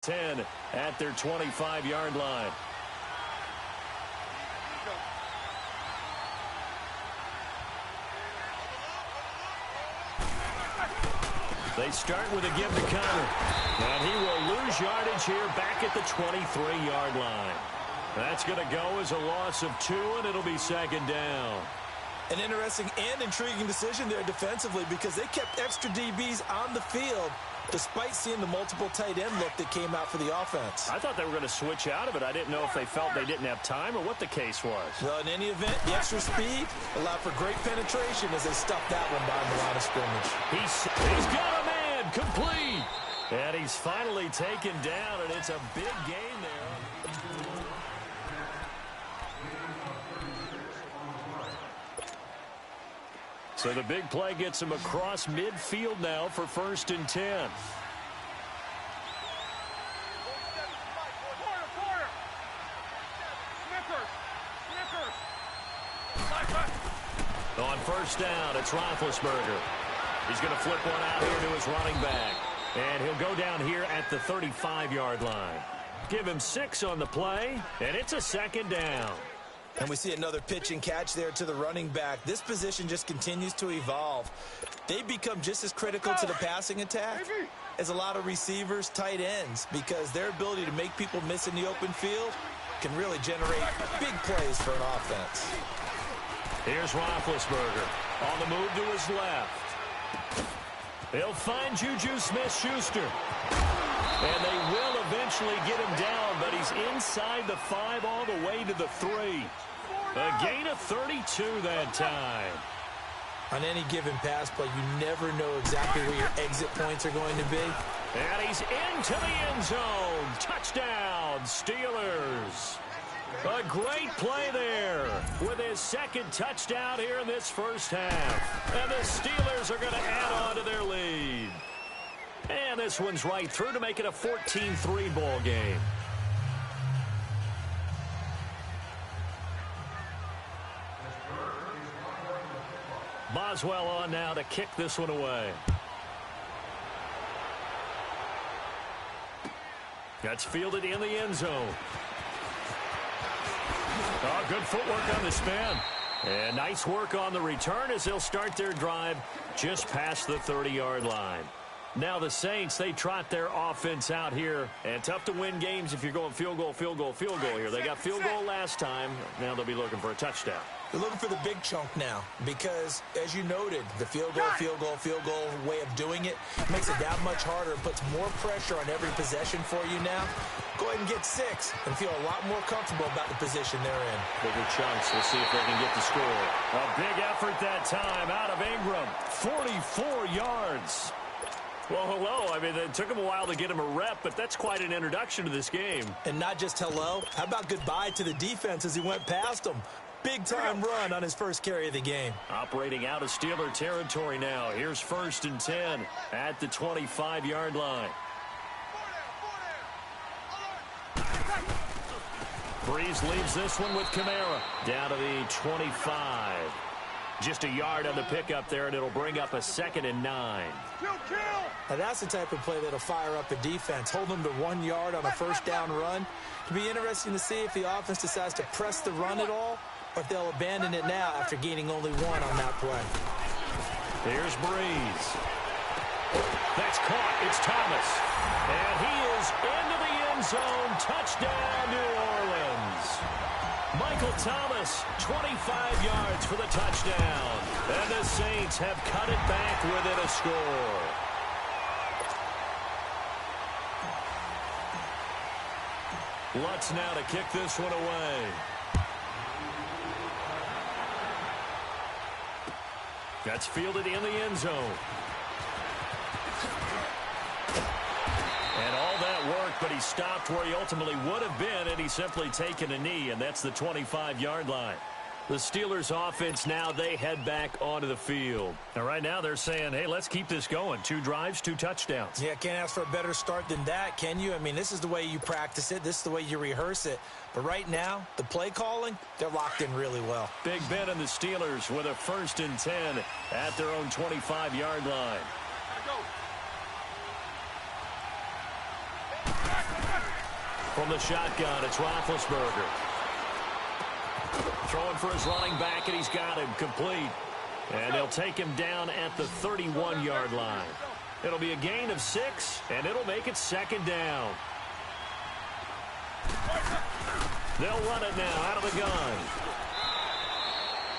10 at their 25-yard line. They start with a give to Connor. And he will lose yardage here back at the 23-yard line. That's going to go as a loss of 2, and it'll be second down. An interesting and intriguing decision there defensively because they kept extra DBs on the field despite seeing the multiple tight end look that came out for the offense. I thought they were going to switch out of it. I didn't know if they felt they didn't have time or what the case was. Well, in any event, the extra speed allowed for great penetration as they stuffed that one behind the line of scrimmage. He's got a man complete. And he's finally taken down, and it's a big gain there. So the big play gets him across midfield now for 1st and 10. On 1st down, it's Roethlisberger. He's going to flip one out here to his running back. And he'll go down here at the 35-yard line. Give him 6 on the play, and it's a second down. And we see another pitch and catch there to the running back. This position just continues to evolve. They become just as critical to the passing attack as a lot of receivers, tight ends, because their ability to make people miss in the open field can really generate big plays for an offense. Here's Roethlisberger on the move to his left. They'll find Juju Smith-Schuster. And they will eventually get him down, but he's inside the 5 all the way to the 3. A gain of 32 that time. On any given pass play, you never know exactly where your exit points are going to be. And he's into the end zone. Touchdown, Steelers. A great play there with his 2nd touchdown here in this first half. And the Steelers are going to add on to their lead. And this one's right through to make it a 14-3 ball game. Boswell on now to kick this one away. That's fielded in the end zone. Oh, good footwork on the spin. And nice work on the return as they'll start their drive just past the 30-yard line. Now the Saints, they trot their offense out here. And tough to win games if you're going field goal, field goal, field goal here. They got field goal last time. Now they'll be looking for a touchdown. They're looking for the big chunk now because, as you noted, the field goal, field goal, field goal way of doing it makes it that much harder and puts more pressure on every possession for you now. Go ahead and get 6 and feel a lot more comfortable about the position they're in. Bigger chunks. We'll see if they can get the score. A big effort that time out of Ingram. 44 yards. Well, hello. I mean, it took him a while to get him a rep, but that's quite an introduction to this game. And not just hello. How about goodbye to the defense as he went past him? Big-time run on his first carry of the game. Operating out of Steeler territory now. Here's 1st and 10 at the 25-yard line. Breeze leaves this one with Kamara down to the 25. Just a yard on the pickup there, and it'll bring up a 2nd and 9. Now that's the type of play that'll fire up the defense. Hold them to 1 yard on a 1st down run. It'll be interesting to see if the offense decides to press the run at all or if they'll abandon it now after gaining only 1 on that play. Here's Breeze. That's caught. It's Thomas. And he is into the end zone. Touchdown, New Orleans. Michael Thomas, 25 yards for the touchdown. And the Saints have cut it back within a score. Lutz now to kick this one away. That's fielded in the end zone. And all that work, but he stopped where he ultimately would have been, and he's simply taken a knee, and that's the 25-yard line. The Steelers offense now, they head back onto the field. And right now they're saying, hey, let's keep this going. 2 drives, 2 touchdowns. Yeah, can't ask for a better start than that, can you? I mean, this is the way you practice it. This is the way you rehearse it. But right now, the play calling, they're locked in really well. Big Ben and the Steelers with a 1st and 10 at their own 25-yard line. From the shotgun, it's Roethlisberger. Throwing for his running back, and he's got him complete. And they'll take him down at the 31-yard line. It'll be a gain of 6, and it'll make it second down. They'll run it now out of the gun.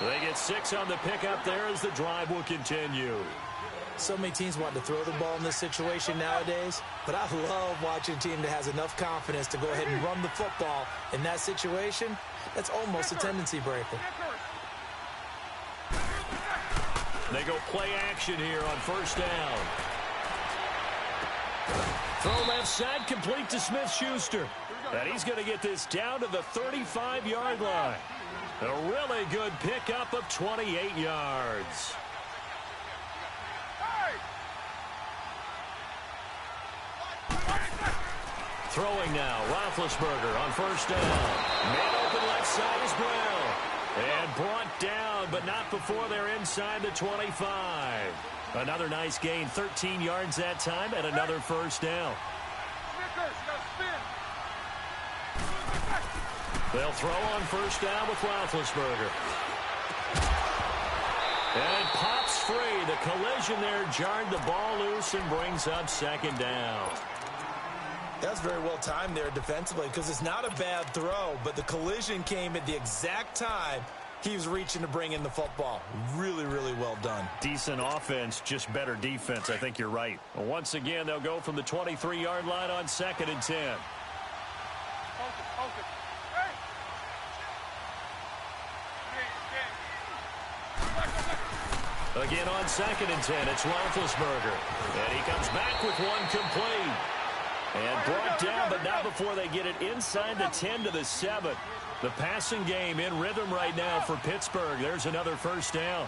They get 6 on the pickup there as the drive will continue. So many teams want to throw the ball in this situation nowadays, but I love watching a team that has enough confidence to go ahead and run the football in that situation. That's almost a tendency breaker. They go play action here on first down. Throw left side, complete to Smith-Schuster. And he's going to get this down to the 35-yard line. A really good pickup of 28 yards. Throwing now, Roethlisberger on first down. Man open left side is Brown. And brought down, but not before they're inside the 25. Another nice gain, 13 yards that time, and another first down. They'll throw on first down with Roethlisberger. And it pops free. The collision there jarred the ball loose and brings up second down. That's very well timed there defensively because it's not a bad throw, but the collision came at the exact time he was reaching to bring in the football. Really, really well done. Decent offense, just better defense. I think you're right. Well, once again, they'll go from the 23-yard line on 2nd and 10. Again on 2nd and 10, it's Roethlisberger. And he comes back with one complete. And brought down, but not before they get it inside the 10 to the 7. The passing game in rhythm right now for Pittsburgh. There's another first down.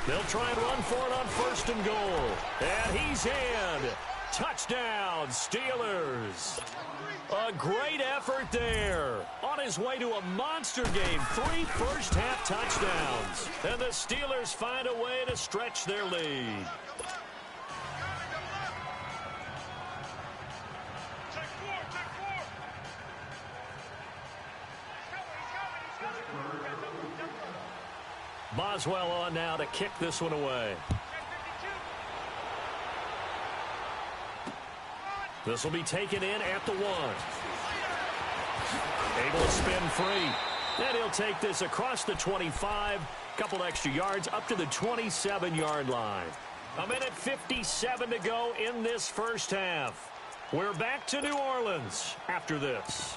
They'll try and run for it on 1st and goal. And he's in. Touchdown, Steelers. A great effort there. On his way to a monster game, 3 first-half touchdowns. And the Steelers find a way to stretch their lead. Boswell on now to kick this one away. This will be taken in at the 1. Able to spin free. And he'll take this across the 25. Couple extra yards up to the 27-yard line. 1:57 to go in this first half. We're back to New Orleans after this.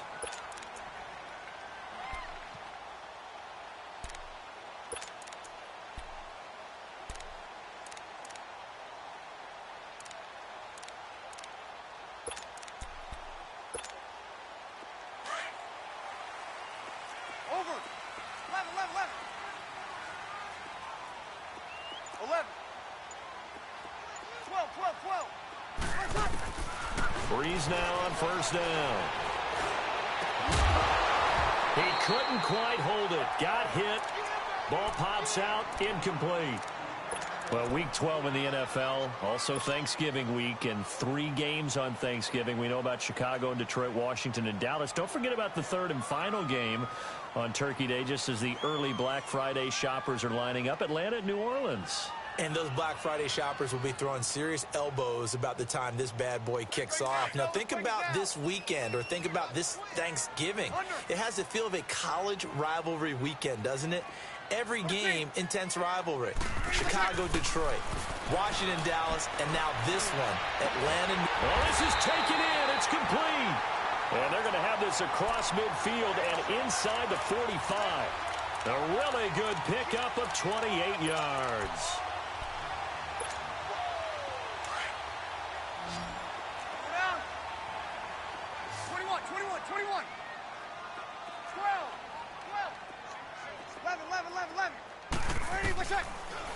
Breeze now on first down. He couldn't quite hold it. Got hit. Ball pops out. Incomplete. Well, week 12 in the NFL, also Thanksgiving week, and 3 games on Thanksgiving. We know about Chicago and Detroit, Washington, and Dallas. Don't forget about the 3rd and final game on Turkey Day, just as the early Black Friday shoppers are lining up. Atlanta and New Orleans. And those Black Friday shoppers will be throwing serious elbows about the time this bad boy kicks off. Now, think about this weekend, or think about this Thanksgiving. It has the feel of a college rivalry weekend, doesn't it? Every game, intense rivalry. Chicago, Detroit, Washington, Dallas, and now this one, Atlanta. Well, this is taken in. It's complete. And they're going to have this across midfield and inside the 45. A really good pickup of 28 yards.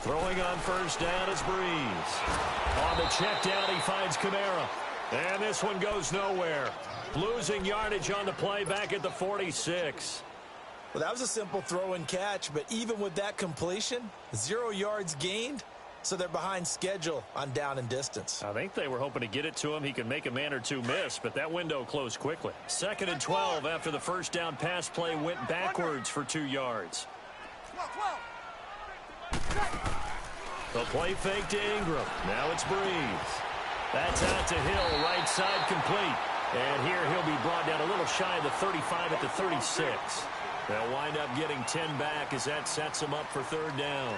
Throwing on first down is Breeze. On the check down, he finds Kamara. And this one goes nowhere. Losing yardage on the play back at the 46. Well, that was a simple throw and catch, but even with that completion, 0 yards gained, so they're behind schedule on down and distance. I think they were hoping to get it to him. He could make a man or two miss, but that window closed quickly. 2nd and 12 after the first down pass play went backwards for 2 yards. The play fake to Ingram. Now it's Breeze. That's out to Hill, right side complete. And here he'll be brought down a little shy of the 35 at the 36. They'll wind up getting 10 back as that sets them up for 3rd down.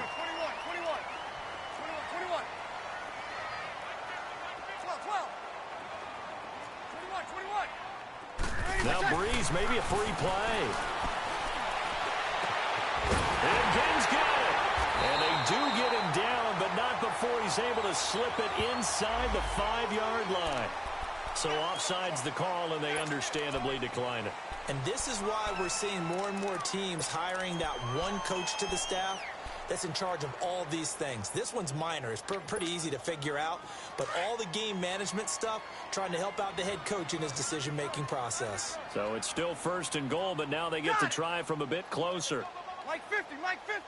Now Breeze, maybe a free play. And Gaines get it. And they do get him down, but not before he's able to slip it inside the 5-yard line. So offside's the call, and they understandably decline it. And this is why we're seeing more and more teams hiring that one coach to the staff that's in charge of all these things. This one's minor. It's pretty easy to figure out. But all the game management stuff, trying to help out the head coach in his decision-making process. So it's still 1st and goal, but now they get to try from a bit closer. Mike 50, Mike 50.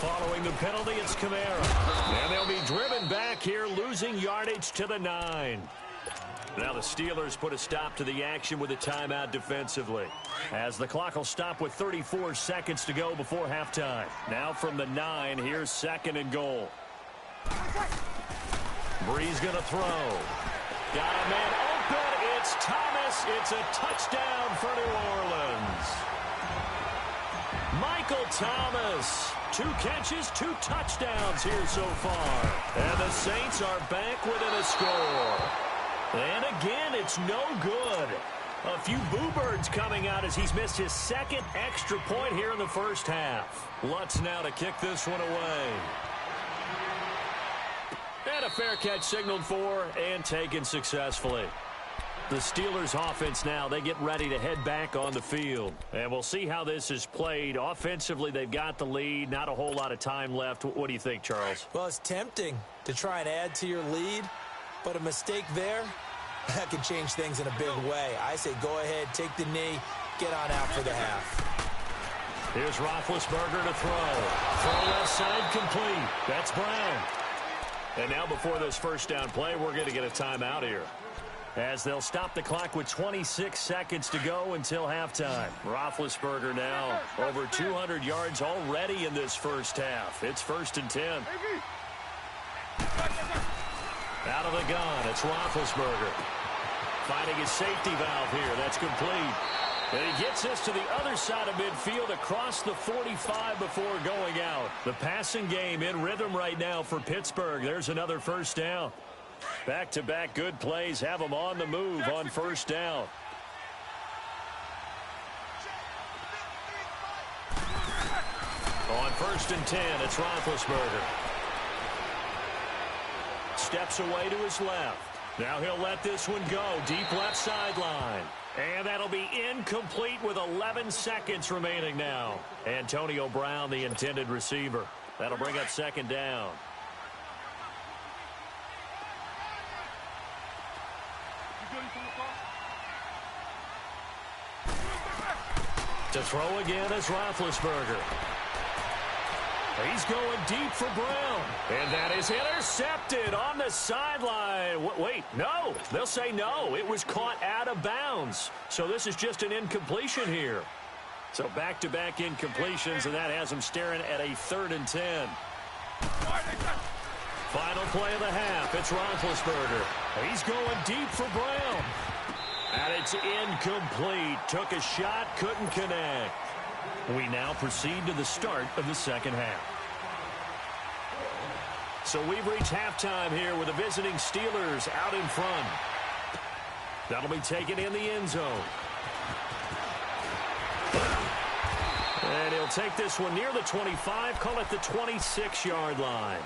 Following the penalty, it's Kamara. And they'll be driven back here, losing yardage to the 9. Now the Steelers put a stop to the action with a timeout defensively, as the clock will stop with 34 seconds to go before halftime. Now from the 9, here's 2nd and goal. Breeze going to throw. Got a man open. It's Thomas. It's a touchdown for New Orleans. Michael Thomas. 2 catches, 2 touchdowns here so far. And the Saints are back within a score. And again, it's no good. A few boo birds coming out as he's missed his 2nd extra point here in the first half. Lutz now to kick this one away. And a fair catch signaled for and taken successfully. The Steelers offense now, they get ready to head back on the field. And we'll see how this is played. Offensively, they've got the lead. Not a whole lot of time left. What do you think, Charles? Well, it's tempting to try and add to your lead, but a mistake there, that can change things in a big way. I say go ahead, take the knee, get on out for the half. Here's Roethlisberger to throw. Throw left side complete. That's Brown. And now before this first down play, we're going to get a timeout here, as they'll stop the clock with 26 seconds to go until halftime. Roethlisberger now over 200 yards already in this first half. It's 1st and 10. Out of the gun, it's Roethlisberger. Finding his safety valve here. That's complete. And he gets us to the other side of midfield across the 45 before going out. The passing game in rhythm right now for Pittsburgh. There's another first down. Back-to-back good plays have them on the move on first down. On 1st and 10, it's Roethlisberger. Steps away to his left. Now he'll let this one go. Deep left sideline. And that'll be incomplete with 11 seconds remaining now. Antonio Brown, the intended receiver. That'll bring up 2nd down. To throw again is Roethlisberger. He's going deep for Brown. And that is intercepted on the sideline. Wait, no. They'll say no. It was caught out of bounds. So this is just an incompletion here. So back-to-back incompletions, and that has them staring at a 3rd and 10. Final play of the half. It's Roethlisberger. He's going deep for Brown. And it's incomplete. Took a shot, couldn't connect. We now proceed to the start of the second half. So we've reached halftime here with the visiting Steelers out in front. That'll be taken in the end zone. And he'll take this one near the 25, call it the 26-yard line.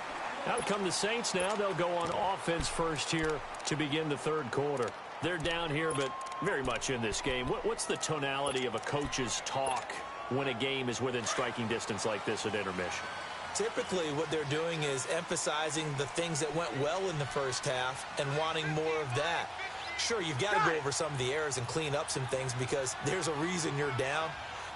Out come the Saints now. They'll go on offense first here to begin the third quarter. They're down here, but very much in this game. What's the tonality of a coach's talk when a game is within striking distance like this at intermission? Typically, what they're doing is emphasizing the things that went well in the first half and wanting more of that. Sure, you've got to go over some of the errors and clean up some things because there's a reason you're down.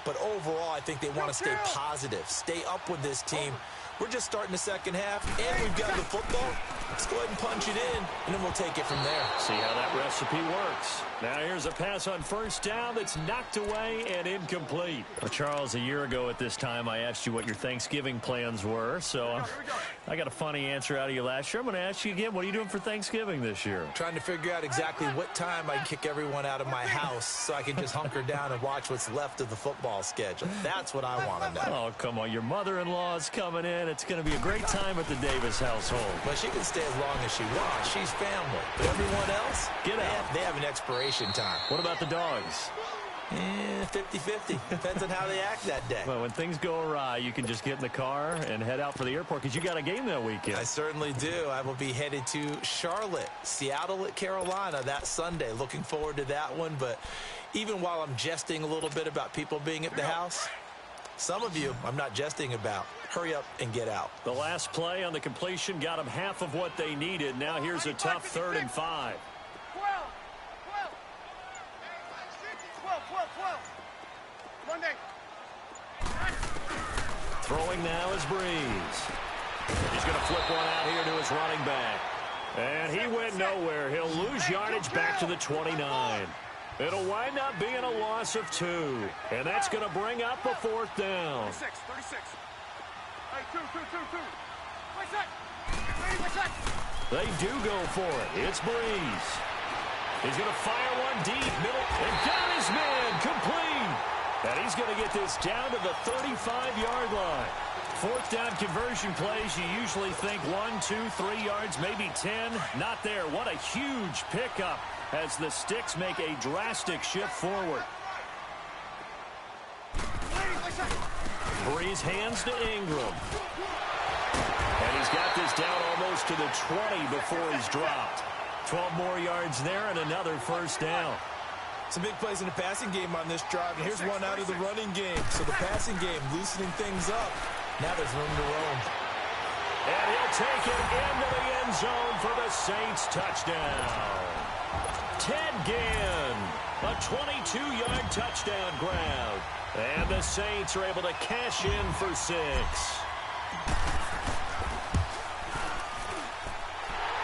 But overall, I think they want to stay positive, stay up with this team. We're just starting the second half, and we've got the football. Let's go ahead and punch it in, and then we'll take it from there. See how that recipe works. Now here's a pass on first down that's knocked away and incomplete. Well, Charles, a year ago at this time, I asked you what your Thanksgiving plans were, so I got a funny answer out of you last year. I'm going to ask you again, what are you doing for Thanksgiving this year? Trying to figure out exactly what time I can kick everyone out of my house so I can just hunker down and watch what's left of the football schedule. That's what I want to know. Oh, come on. Your mother-in-law is coming in. It's going to be a great time at the Davis household. Well, she can stay as long as she wants. She's family. But everyone else, get out. They have an expiration time. What about the dogs? 50-50. Depends on how they act that day. Well, when things go awry, you can just get in the car and head out for the airport because you got a game that weekend. I certainly do. I will be headed to Charlotte, Seattle at Carolina that Sunday. Looking forward to that one. But even while I'm jesting a little bit about people being at the house, some of you I'm not jesting about. Hurry up and get out. The last play on the completion got them half of what they needed. Now here's a tough 3rd and 5. Throwing now is Breeze. He's going to flip one out here to his running back. And he went nowhere. He'll lose yardage back to the 29. It'll wind up being a loss of 2. And that's going to bring up a 4th down. 36. Hey, two. They do go for it. It's Breeze. He's going to fire one deep, middle, and got his man complete. And he's going to get this down to the 35-yard line. 4th down conversion plays, you usually think 1, 2, 3 yards, maybe 10. Not there. What a huge pickup as the Sticks make a drastic shift forward. Breeze hands to Ingram. And he's got this down almost to the 20 before he's dropped. 12 more yards there and another 1st down. Some big plays in the passing game on this drive, and here's one out of the running game. So the passing game loosening things up. Now there's room to roam. And he'll take it into the end zone for the Saints touchdown. Ted Ginn, a 22-yard touchdown grab. And the Saints are able to cash in for 6.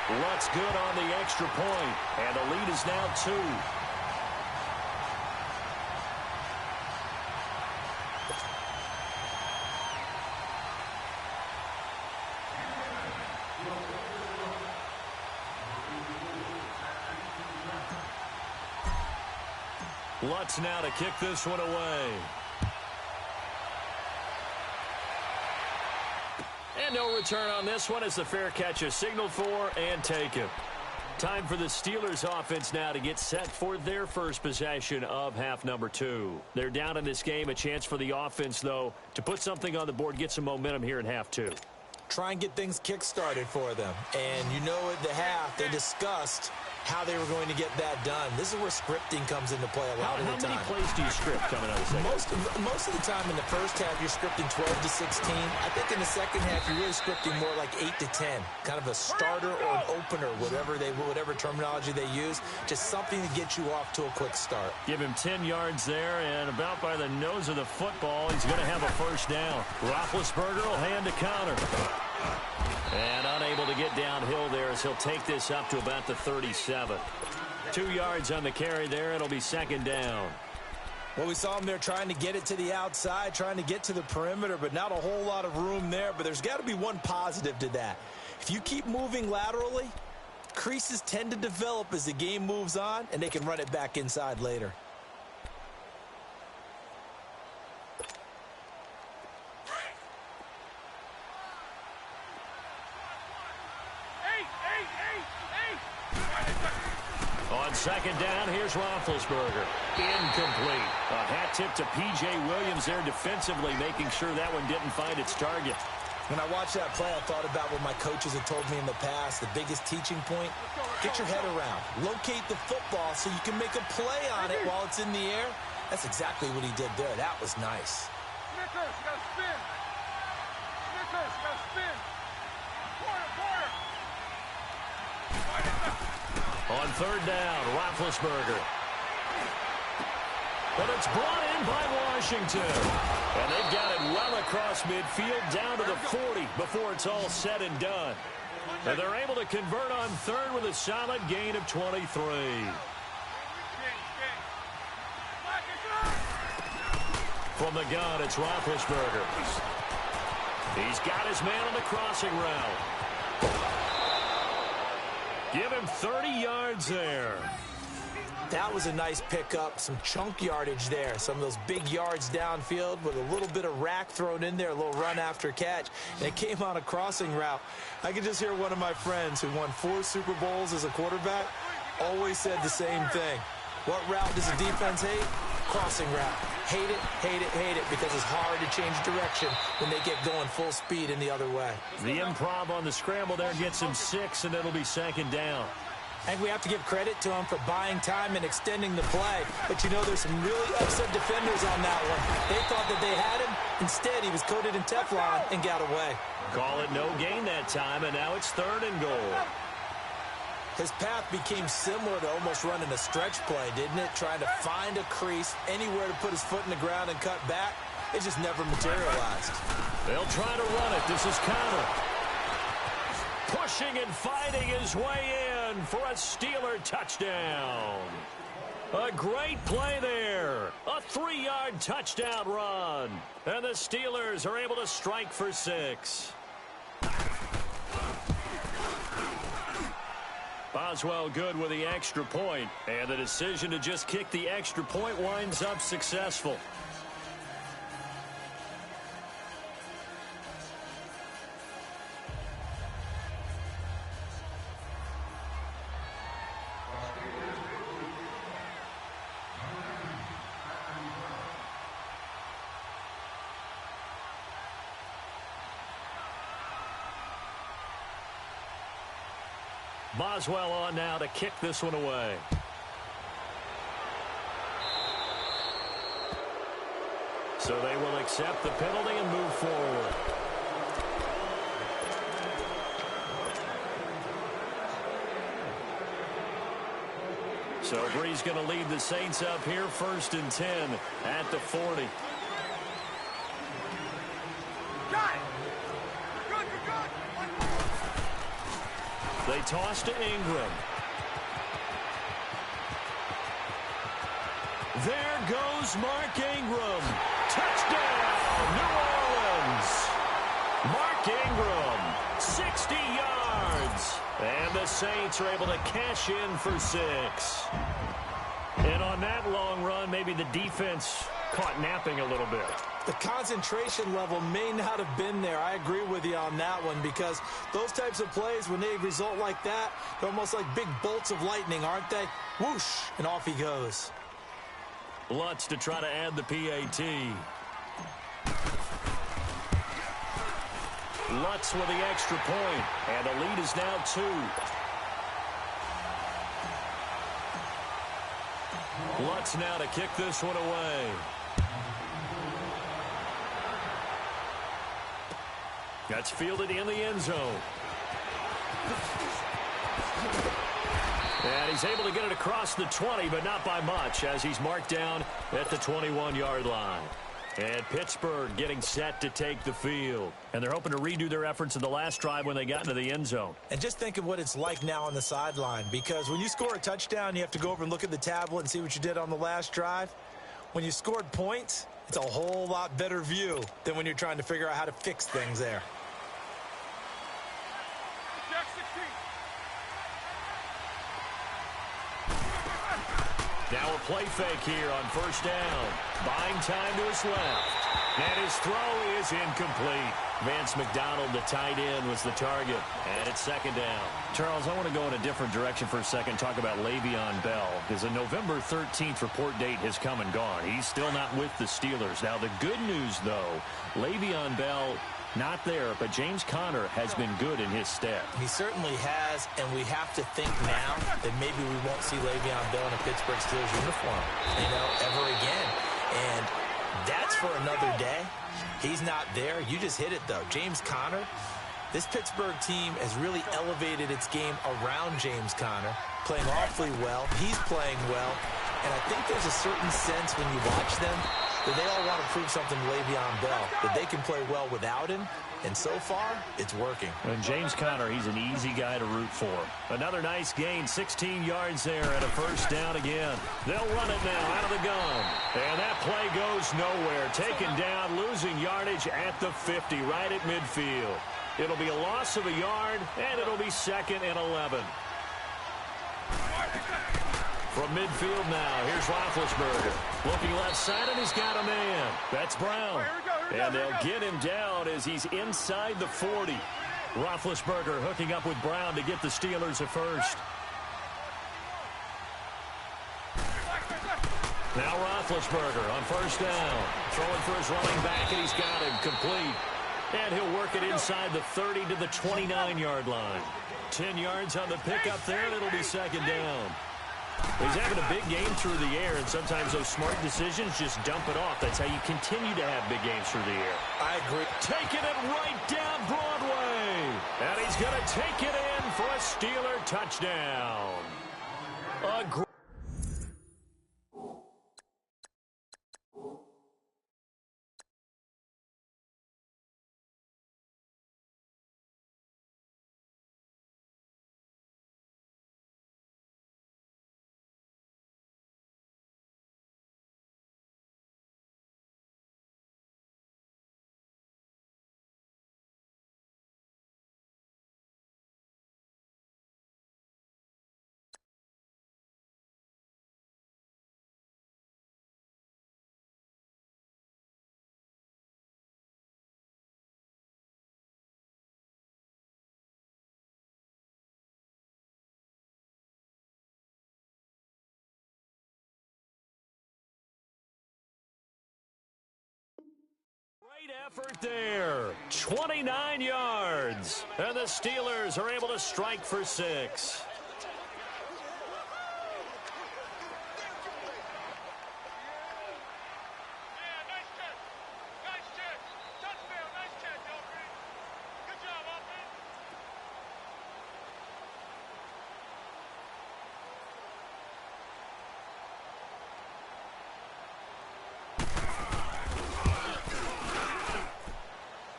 Luck's good on the extra point, and the lead is now 2. Lutz now to kick this one away. And no return on this one as the fair catch is signaled for and taken. Time for the Steelers offense now to get set for their first possession of half number 2. They're down in this game. A chance for the offense, though, to put something on the board, get some momentum here in half 2. Try and get things kick-started for them. And you know at the half they discussed how they were going to get that done. This is where scripting comes into play a lot of the time. How many plays do you script coming out of the second? Most of the time in the first half, you're scripting 12 to 16. I think in the second half, you're really scripting more like 8 to 10. Kind of a starter or an opener, whatever terminology they use. Just something to get you off to a quick start. Give him 10 yards there, and about by the nose of the football, he's going to have a 1st down. Roethlisberger will hand a counter. And unable to get downhill there as he'll take this up to about the 37. 2 yards on the carry there. It'll be 2nd down. Well, we saw him there trying to get it to the outside, trying to get to the perimeter, but not a whole lot of room there. But there's got to be one positive to that. If you keep moving laterally, creases tend to develop as the game moves on, and they can run it back inside later. On 2nd down, here's Roethlisberger. Incomplete. A hat tip to P.J. Williams there defensively, making sure that one didn't find its target. When I watched that play, I thought about what my coaches had told me in the past. The biggest teaching point, get your head around. Locate the football so you can make a play on it while it's in the air. That's exactly what he did there. That was nice. Snickers, you gotta spin. Snickers, you gotta spin. Quarter. On third down, Roethlisberger. But it's brought in by Washington. And they've got it well across midfield down to the 40 before it's all said and done. And they're able to convert on third with a solid gain of 23. From the gun, it's Roethlisberger. He's got his man on the crossing route. Give him 30 yards there. That was a nice pickup, some chunk yardage there. Some of those big yards downfield with a little bit of rack thrown in there, a little run after catch. And it came on a crossing route. I could just hear one of my friends who won 4 Super Bowls as a quarterback always said the same thing. What route does the defense hate? Crossing route. Hate it, because it's hard to change direction when they get going full speed in the other way. The improv on the scramble there gets him 6, and it'll be second down. I think we have to give credit to him for buying time and extending the play. But, you know, there's some really upset defenders on that one. They thought that they had him. Instead, he was coated in Teflon and got away. Call it no gain that time, and now it's third and goal. His path became similar to almost running a stretch play, didn't it? Trying to find a crease, anywhere to put his foot in the ground and cut back. It just never materialized. They'll try to run it. This is counter. Pushing and fighting his way in for a Steeler touchdown. A great play there. A 3-yard touchdown run. And the Steelers are able to strike for 6. Boswell good with the extra point, and the decision to just kick the extra point winds up successful. Boswell on now to kick this one away. So they will accept the penalty and move forward. So Bree's going to lead the Saints up here, 1st and 10 at the 40. They toss to Ingram. There goes Mark Ingram. Touchdown, New Orleans. Mark Ingram, 60 yards. And the Saints are able to cash in for 6. And on that long run, maybe the defense caught napping a little bit. The concentration level may not have been there. I agree with you on that one, because those types of plays, when they result like that, they're almost like big bolts of lightning, aren't they? Whoosh, and off he goes. Lutz to try to add the PAT. Lutz with the extra point, and the lead is now 2. Lutz now to kick this one away. That's fielded in the end zone. And he's able to get it across the 20, but not by much, as he's marked down at the 21-yard line. And Pittsburgh getting set to take the field. And they're hoping to redo their efforts in the last drive when they got into the end zone. And just think of what it's like now on the sideline, because when you score a touchdown, you have to go over and look at the tablet and see what you did on the last drive. When you scored points, it's a whole lot better view than when you're trying to figure out how to fix things there. Now a play fake here on 1st down. Buying time to his left. And his throw is incomplete. Vance McDonald, the tight end, was the target. And it's 2nd down. Charles, I want to go in a different direction for a second, talk about Le'Veon Bell, because the November 13th report date has come and gone. He's still not with the Steelers. Now, the good news, though, Le'Veon Bell Not there, but James Conner has been good in his stead. He certainly has, and we have to think now that maybe we won't see Le'Veon Bell in a Pittsburgh Steelers uniform, ever again. And that's for another day. He's not there. You just hit it, though. James Conner, this Pittsburgh team has really elevated its game around James Conner, playing awfully well. He's playing well. And I think there's a certain sense when you watch them that they all want to prove something to Le'Veon Bell, that they can play well without him, and so far, it's working. And James Conner, he's an easy guy to root for. Another nice gain, 16 yards there, and a first down again. They'll run it now out of the gun. And that play goes nowhere. Taken down, losing yardage at the 50, right at midfield. It'll be a loss of a yard, and it'll be 2nd and 11. From midfield now, here's Roethlisberger. Looking left side, and he's got a man. That's Brown. And they'll get him down as he's inside the 40. Roethlisberger hooking up with Brown to get the Steelers a first. Now Roethlisberger on first down. Throwing for his running back, and he's got him complete. And he'll work it inside the 30 to the 29-yard line. 10 yards on the pickup there, and it'll be 2nd down. He's having a big game through the air, and sometimes those smart decisions just dump it off. That's how you continue to have big games through the air. I agree. Taking it right down Broadway. And he's going to take it in for a Steeler touchdown. Great effort there. 29 yards. And the Steelers are able to strike for 6.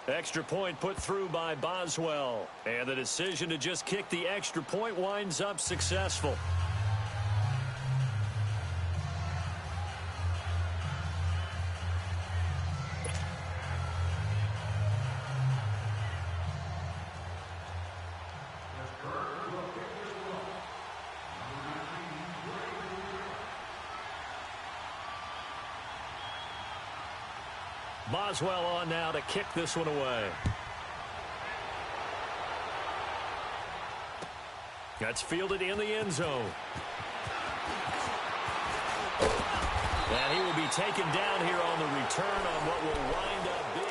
Extra point put through by Boswell. And the decision to just kick the extra point winds up successful. Boswell on now to kick this one away. That's fielded in the end zone. And he will be taken down here on the return on what will wind up being.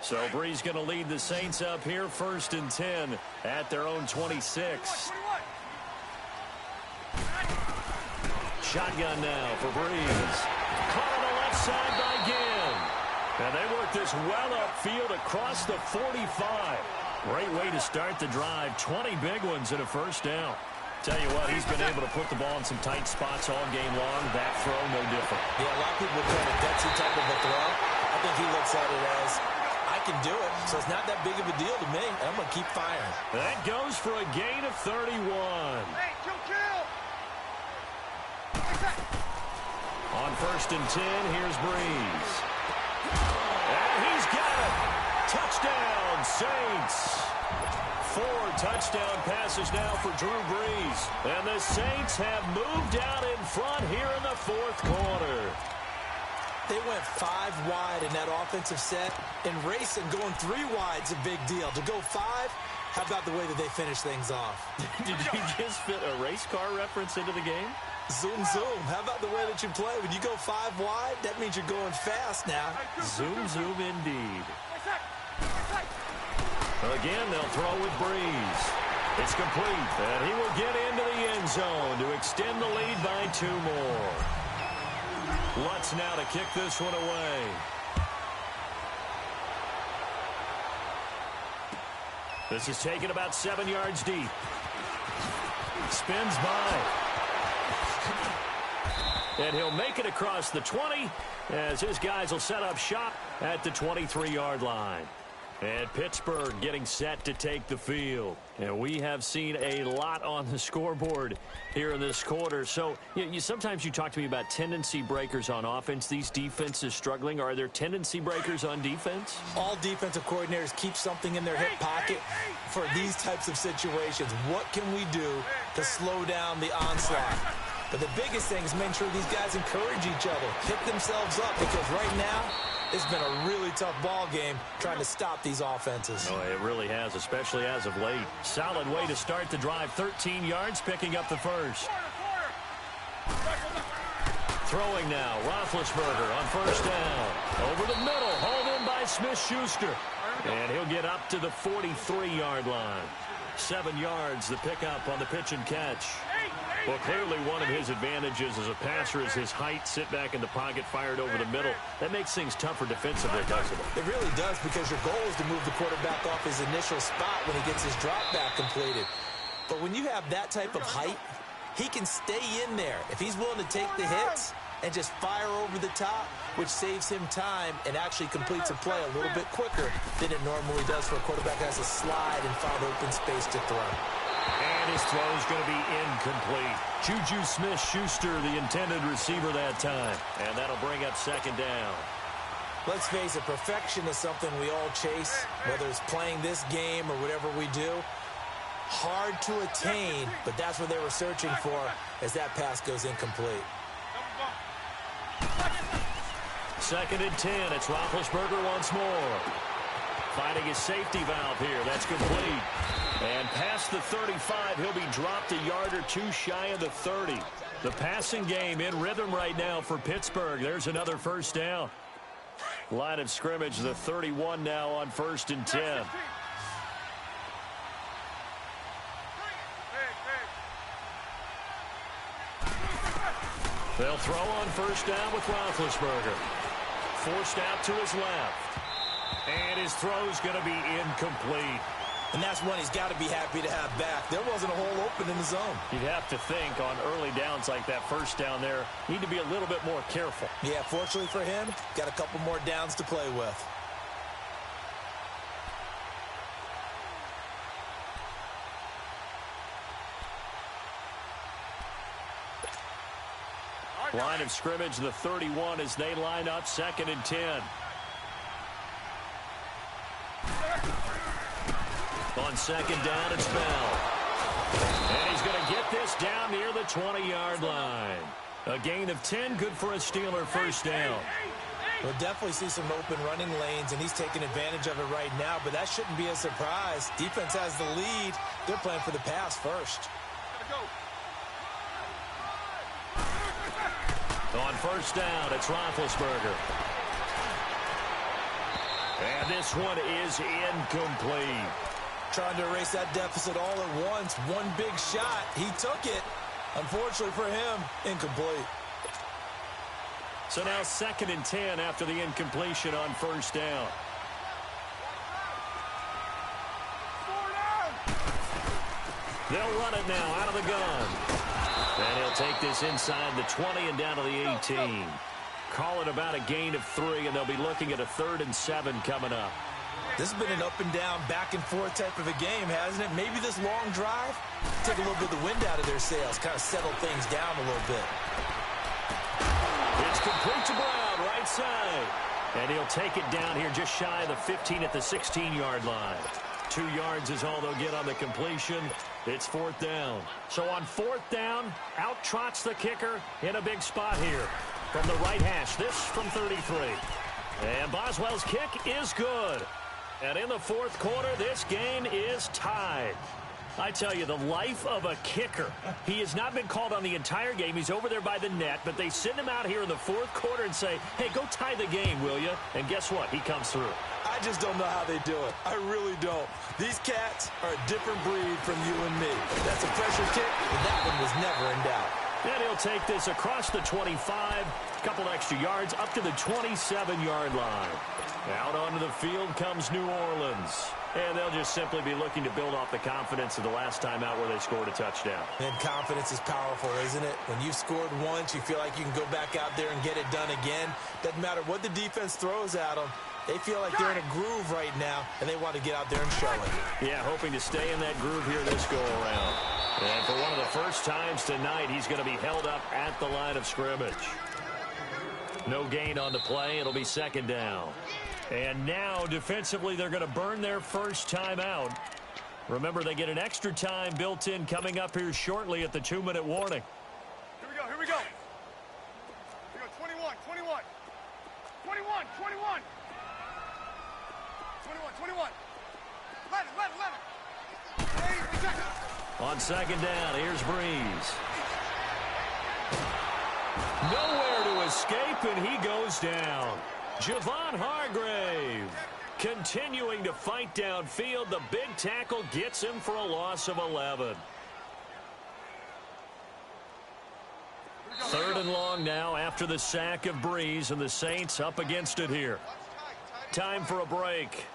So Bree's going to lead the Saints up here, 1st and 10 at their own 26. Shotgun now for Breeze. Caught on the left side by Ginn. And they work this well upfield across the 45. Great way to start the drive. 20 big ones and a first down. Tell you what, he's been able to put the ball in some tight spots all game long. That throw, no different. Yeah, a lot of people call it a gutsy type of a throw. I think he looks at it as, I can do it, so it's not that big of a deal to me. I'm going to keep firing. That goes for a gain of 31. Hey, chill. On 1st and 10, here's Breeze. And he's got it. Touchdown, Saints. 4 touchdown passes now for Drew Brees. And the Saints have moved out in front here in the 4th quarter. They went 5 wide in that offensive set. In racing, going 3 wide's a big deal. To go 5, how about the way that they finish things off? Did you just fit a race car reference into the game? Zoom, zoom. How about the way that you play? When you go 5 wide, that means you're going fast now. Zoom, zoom indeed. Again, they'll throw with Breeze. It's complete, and he will get into the end zone to extend the lead by 2 more. Lutz now to kick this one away. This is taken about 7 yards deep. Spins by. And he'll make it across the 20 as his guys will set up shop at the 23-yard line. And Pittsburgh getting set to take the field. And we have seen a lot on the scoreboard here in this quarter. So sometimes you talk to me about tendency breakers on offense. These defenses struggling. Are there tendency breakers on defense? All defensive coordinators keep something in their hip pocket for these types of situations. What can we do to slow down the onslaught? But the biggest thing is make sure these guys encourage each other, pick themselves up, because right now it's been a really tough ball game trying to stop these offenses. Oh, it really has, especially as of late. Solid way to start the drive. 13 yards, picking up the first. Throwing now, Roethlisberger on 1st down. Over the middle, hauled in by Smith-Schuster. And he'll get up to the 43-yard line. 7 yards, the pickup on the pitch and catch. Well, clearly one of his advantages as a passer is his height, sit back in the pocket, fired over the middle. That makes things tougher defensively, doesn't it? It really does, because your goal is to move the quarterback off his initial spot when he gets his drop back completed. But when you have that type of height, he can stay in there. If he's willing to take the hits and just fire over the top, which saves him time and actually completes a play a little bit quicker than it normally does for a quarterback that has to slide and find open space to throw. And his throw is going to be incomplete. Juju Smith-Schuster, the intended receiver that time. And that'll bring up 2nd down. Let's face it, perfection is something we all chase, whether it's playing this game or whatever we do. Hard to attain, but that's what they were searching for as that pass goes incomplete. 2nd and 10. It's Roethlisberger once more. Finding his safety valve here. That's complete. And past the 35, he'll be dropped a yard or 2 shy of the 30. The passing game in rhythm right now for Pittsburgh. There's another first down. Line of scrimmage, the 31 now on 1st and 10. They'll throw on 1st down with Roethlisberger. Forced out to his left. And his throw's going to be incomplete. And that's one he's got to be happy to have back. There wasn't a hole open in the zone. You'd have to think on early downs like that, 1st down there, need to be a little bit more careful. Yeah, fortunately for him, got a couple more downs to play with. Line of scrimmage, the 31 as they line up 2nd and 10. On 2nd down, it's Bell. And he's going to get this down near the 20-yard line. A gain of 10, good for a Steeler 1st down. We'll definitely see some open running lanes, and he's taking advantage of it right now, but that shouldn't be a surprise. Defense has the lead. They're playing for the pass first. On 1st down, it's Roethlisberger. And this one is incomplete. Trying to erase that deficit all at once. One big shot. He took it. Unfortunately for him, incomplete. So now 2nd and 10 after the incompletion on first down. They'll run it now out of the gun. And he'll take this inside the 20 and down to the 18. Call it about a gain of 3, and they'll be looking at a 3rd and 7 coming up. This has been an up and down, back and forth type of a game, hasn't it? Maybe this long drive, take a little bit of the wind out of their sails, kind of settle things down a little bit. It's complete to Brown, right side. And he'll take it down here just shy of the 15 at the 16-yard line. 2 yards is all they'll get on the completion. It's 4th down. So on 4th down, out trots the kicker in a big spot here. From the right hash, this from 33. And Boswell's kick is good. And in the 4th quarter, this game is tied. I tell you, the life of a kicker. He has not been called on the entire game. He's over there by the net, but they send him out here in the 4th quarter and say, hey, go tie the game, will you? And guess what? He comes through. I just don't know how they do it. I really don't. These cats are a different breed from you and me. That's a pressure kick, and that one was never in doubt. And he'll take this across the 25, a couple extra yards, up to the 27-yard line. Out onto the field comes New Orleans. And they'll just simply be looking to build off the confidence of the last time out where they scored a touchdown. And confidence is powerful, isn't it? When you've scored once, you feel like you can go back out there and get it done again. Doesn't matter what the defense throws at them. They feel like they're in a groove right now, and they want to get out there and show it. Yeah, hoping to stay in that groove here this go-around. And for one of the first times tonight, he's going to be held up at the line of scrimmage. No gain on the play. It'll be 2nd down. And now, defensively, they're going to burn their first time out. Remember, they get an extra time built in coming up here shortly at the 2-minute warning. Here we go, here we go. Here we go, 21, 21. 21, 21. 21. 11. Hey, exactly. On 2nd down, here's Breeze. Nowhere to escape, and he goes down. Javon Hargrave continuing to fight downfield. The big tackle gets him for a loss of 11. 3rd and long now after the sack of Breeze, and the Saints up against it here. Time for a break.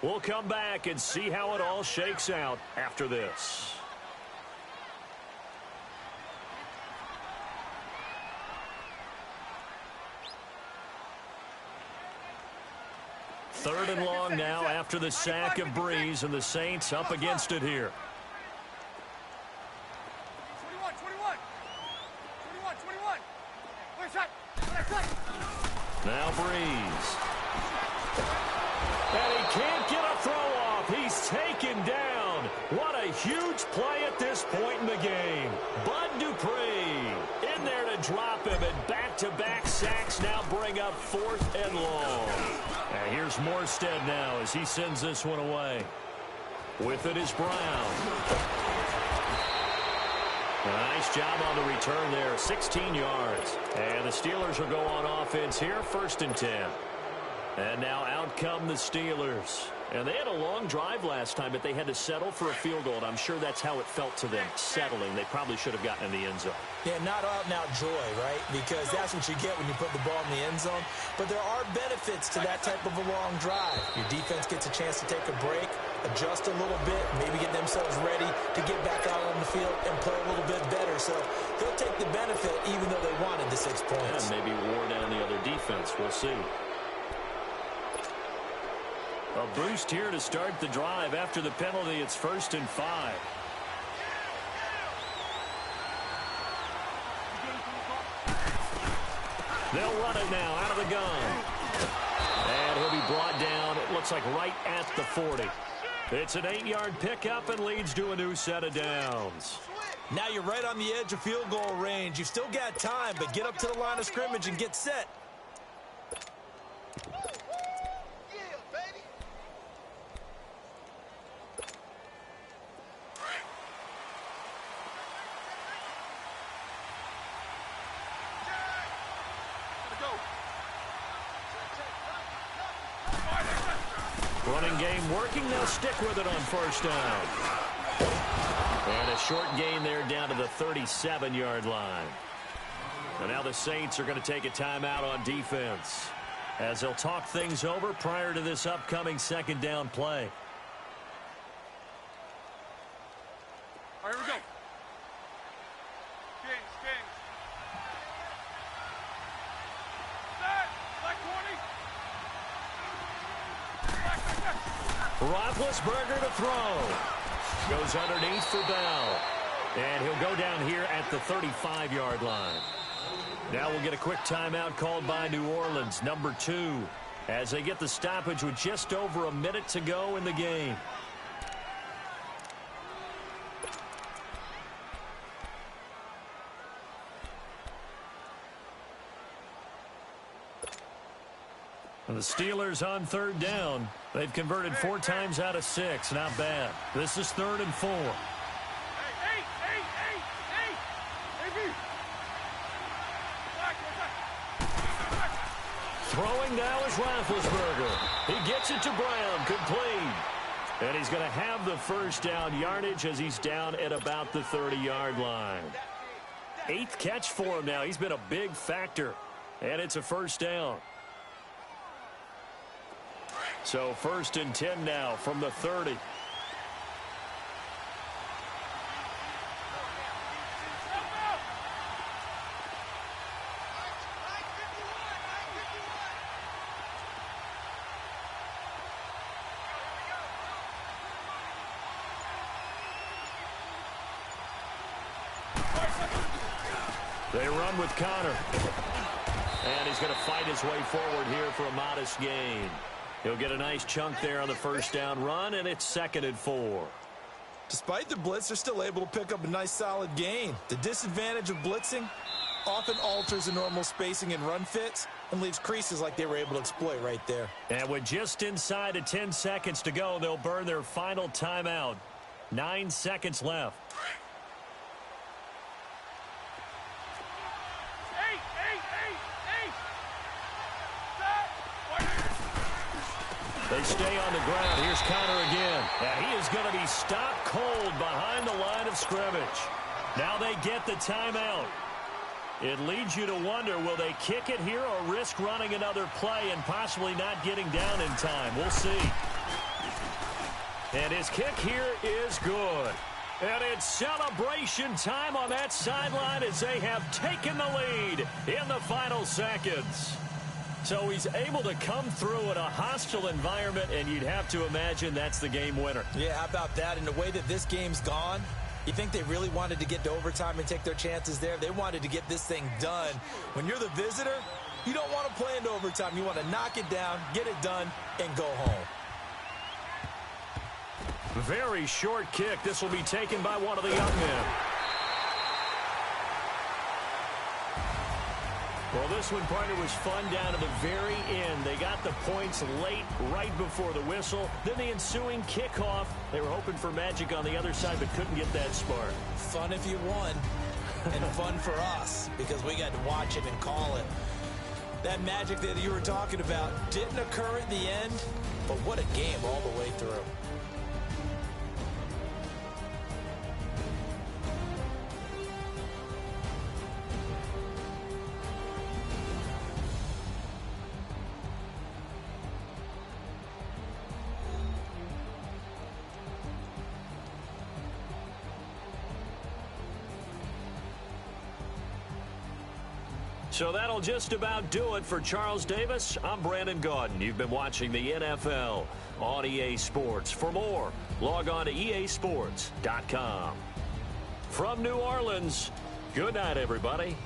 We'll come back and see how it all shakes out after this. Third and long now after the sack of Breeze, and the Saints up against it here. 21. Now Breeze. And he can't get a throw off. He's taken down. What a huge play at this point in the game. Bud Dupree in there to drop him, and back-to-back sacks now bring up 4th and long. And here's Morstead now as he sends this one away. With it is Brown. A nice job on the return there, 16 yards. And the Steelers will go on offense here, 1st and 10. And now out come the Steelers. And they had a long drive last time, but they had to settle for a field goal. And I'm sure that's how it felt to them, settling. They probably should have gotten in the end zone. Yeah, not out-and-out joy, right? Because that's what you get when you put the ball in the end zone. But there are benefits to that type of a long drive. Your defense gets a chance to take a break, adjust a little bit, maybe get themselves ready to get back out on the field and play a little bit better. So they'll take the benefit even though they wanted the 6 points. And maybe wore down the other defense. We'll see. A boost here to start the drive. After the penalty, it's 1st and 5. They'll run it now out of the gun. And he'll be brought down, it looks like right at the 40. It's an 8-yard pickup and leads to a new set of downs. Now you're right on the edge of field goal range. You've still got time, but get up to the line of scrimmage and get set. Running game working. They'll stick with it on 1st down. And a short gain there down to the 37-yard line. And now the Saints are going to take a timeout on defense as they'll talk things over prior to this upcoming second down play. All right, here we go. Kings. Set. Black 20. Roethlisberger to throw. Goes underneath for Bell. And he'll go down here at the 35-yard line. Now we'll get a quick timeout called by New Orleans, number 2, as they get the stoppage with just over a minute to go in the game. And the Steelers on third down. They've converted 4 times out of 6. Not bad. This is 3rd and 4. Throwing now is Roethlisberger. He gets it to Brown, complete. And he's going to have the first down yardage as he's down at about the 30-yard line. 8th catch for him now. He's been a big factor. And it's a first down. So 1st and 10 now from the 30. They run with Connor. And he's going to fight his way forward here for a modest gain. He'll get a nice chunk there on the first down run, and it's 2nd and 4. Despite the blitz, they're still able to pick up a nice solid gain. The disadvantage of blitzing often alters the normal spacing and run fits and leaves creases like they were able to exploit right there. And with just inside of 10 seconds to go, they'll burn their final timeout. 9 seconds left. They stay on the ground. Here's Connor again. And he is going to be stopped cold behind the line of scrimmage. Now they get the timeout. It leads you to wonder, will they kick it here or risk running another play and possibly not getting down in time? We'll see. And his kick here is good. And it's celebration time on that sideline as they have taken the lead in the final seconds. So he's able to come through in a hostile environment, and you'd have to imagine that's the game winner. Yeah, how about that? In the way that this game's gone, you think they really wanted to get to overtime and take their chances there? They wanted to get this thing done. When you're the visitor, you don't want to play into overtime. You want to knock it down, get it done, and go home. Very short kick. This will be taken by one of the young men. Well, this one, partner, was fun down to the very end. They got the points late, right before the whistle. Then the ensuing kickoff. They were hoping for magic on the other side, but couldn't get that spark. Fun if you won, and fun for us, because we got to watch it and call it. That magic that you were talking about didn't occur at the end, but what a game all the way through. So that'll just about do it for Charles Davis. I'm Brandon Gaudin. You've been watching the NFL on EA Sports. For more, log on to easports.com. From New Orleans, good night, everybody.